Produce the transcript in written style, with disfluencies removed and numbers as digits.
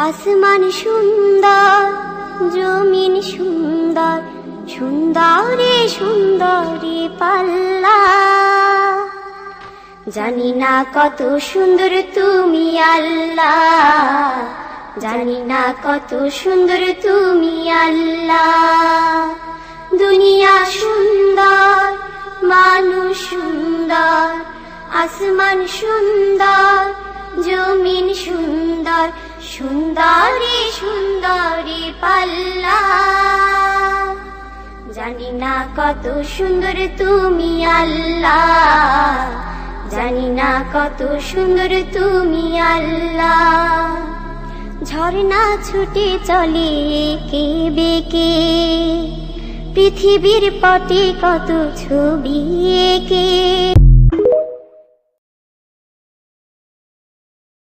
আসমান সুন্দর, জমিন সুন্দর, সুন্দরে সুন্দরে পাল্লা। জানি না কত সুন্দর তুমি আল্লাহ, জানি না কত সুন্দর তুমি আল্লাহ। দুনিয়া সুন্দর, মানুষ সুন্দর, আসমান সুন্দর, জমিন সুন্দর, সুন্দরে সুন্দরে পাল্লা। জানি না কত সুন্দর তুমি আল্লাহ, জানি না কত সুন্দর তুমি আল্লাহ। ঝর্ণা ছুটে চলে এঁকে বেঁকে, পৃথিবীর পটে কত ছবি এঁকে।